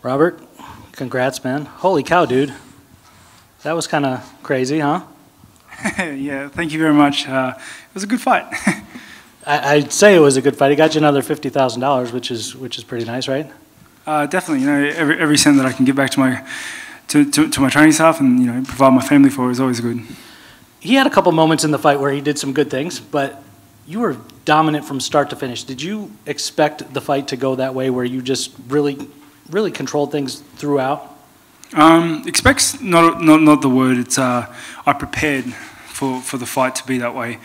Robert, congrats, man. Holy cow, dude. That was kind of crazy, huh? Yeah, thank you very much. It was a good fight. I'd say it was a good fight. He got you another $50,000, which is pretty nice, right? Definitely, you know, every cent that I can give back to my training staff and, you know, provide my family for is always good. He had a couple moments in the fight where he did some good things, but you were dominant from start to finish. Did you expect the fight to go that way, where you just really controlled things throughout? Expect's not the word. It's I prepared for the fight to be that way.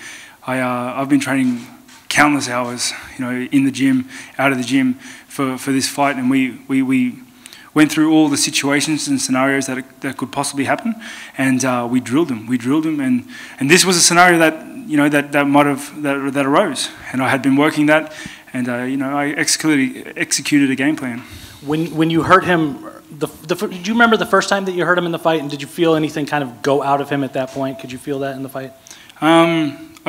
I've been training countless hours, you know, in the gym, out of the gym for this fight, and we went through all the situations and scenarios that could possibly happen, and we drilled them, and this was a scenario that, you know, that arose, and I had been working that, and you know, I executed a game plan. When you hurt him, do you remember the first time that you hurt him in the fight, and did you feel anything kind of go out of him at that point? Could you feel that in the fight?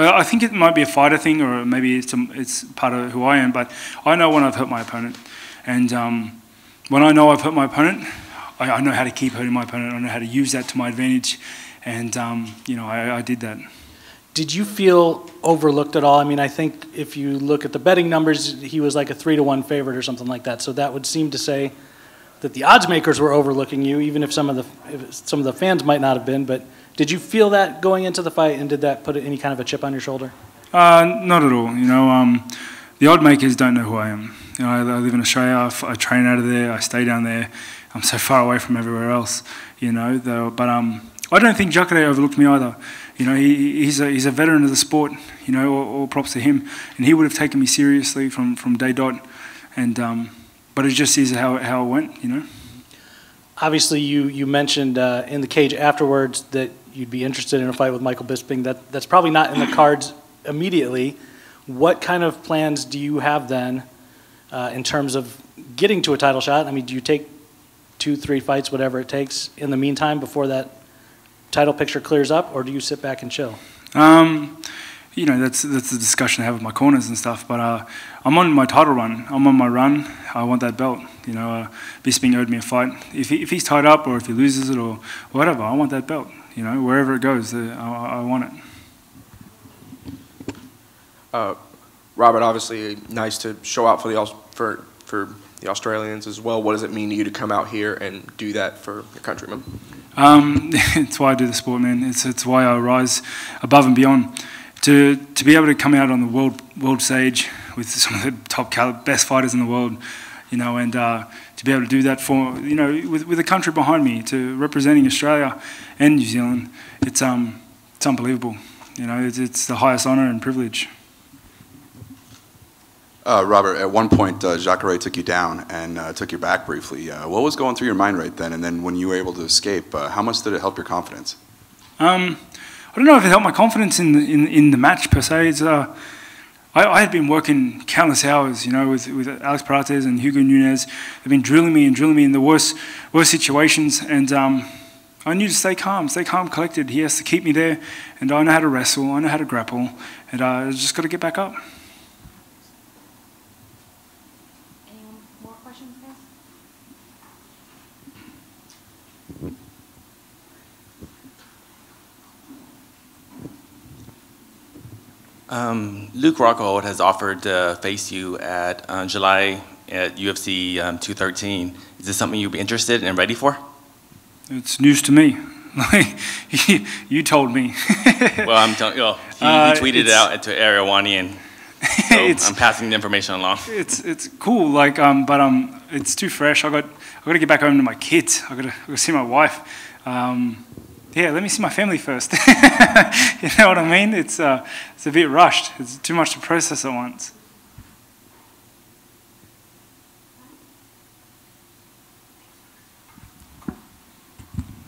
I think it might be a fighter thing, or maybe it's part of who I am, but I know when I've hurt my opponent, and when I know I've hurt my opponent, I know how to keep hurting my opponent. I know how to use that to my advantage, and you know, I did that. Did you feel overlooked at all? I mean, I think if you look at the betting numbers, he was like a 3-to-1 favorite or something like that. So that would seem to say that the odds makers were overlooking you, even if some of the fans might not have been. But did you feel that going into the fight, and did that put any kind of a chip on your shoulder? Not at all. You know, the odd makers don't know who I am. You know, I live in Australia. I train out of there. I stay down there. I'm so far away from everywhere else. You know, but I don't think Jacare overlooked me either. You know, he's a veteran of the sport. You know, all props to him, and he would have taken me seriously from day dot. And but it just is how it went. You know. Obviously, you mentioned in the cage afterwards that you'd be interested in a fight with Michael Bisping. That's probably not in the cards immediately. What kind of plans do you have then in terms of getting to a title shot? I mean, do you take 2-3 fights, whatever it takes, in the meantime before that title picture clears up, or do you sit back and chill? You know, that's the discussion I have with my corners and stuff. But I'm on my title run. I'm on my run. I want that belt. You know, Bisping owed me a fight. If he's tied up, or if he loses it, or whatever, I want that belt. You know, wherever it goes, I want it. Robert, obviously, nice to show out for the Australians as well. What does it mean to you to come out here and do that for your countrymen? It's why I do the sport, man. It's why I rise above and beyond. To be able to come out on the world stage with some of the top best fighters in the world, you know, and to be able to do that for, you know, with a country behind me, to representing Australia and New Zealand, it's unbelievable. You know, it's the highest honour and privilege. Robert, at one point, Jacare took you down and took your back briefly. What was going through your mind right then? And then when you were able to escape, how much did it help your confidence? I don't know if it helped my confidence in the match per se. It's, I had been working countless hours, you know, with Alex Parates and Hugo Nunez. They've been drilling me in the worst situations, and I knew to stay calm, collected. He has to keep me there, and I know how to wrestle, I know how to grapple, and I just got to get back up. Luke Rockhold has offered to face you at July at UFC 213. Is this something you'd be interested and ready for? It's news to me. You told me. Well, I'm telling you, he tweeted it out to Ariawani, and so I'm passing the information along. It's cool, like, but it's too fresh. I got to get back home to my kids. I got to see my wife. Yeah, let me see my family first. You know what I mean? It's a bit rushed. It's too much to process at once.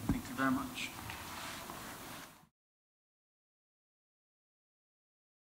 Thank you very much.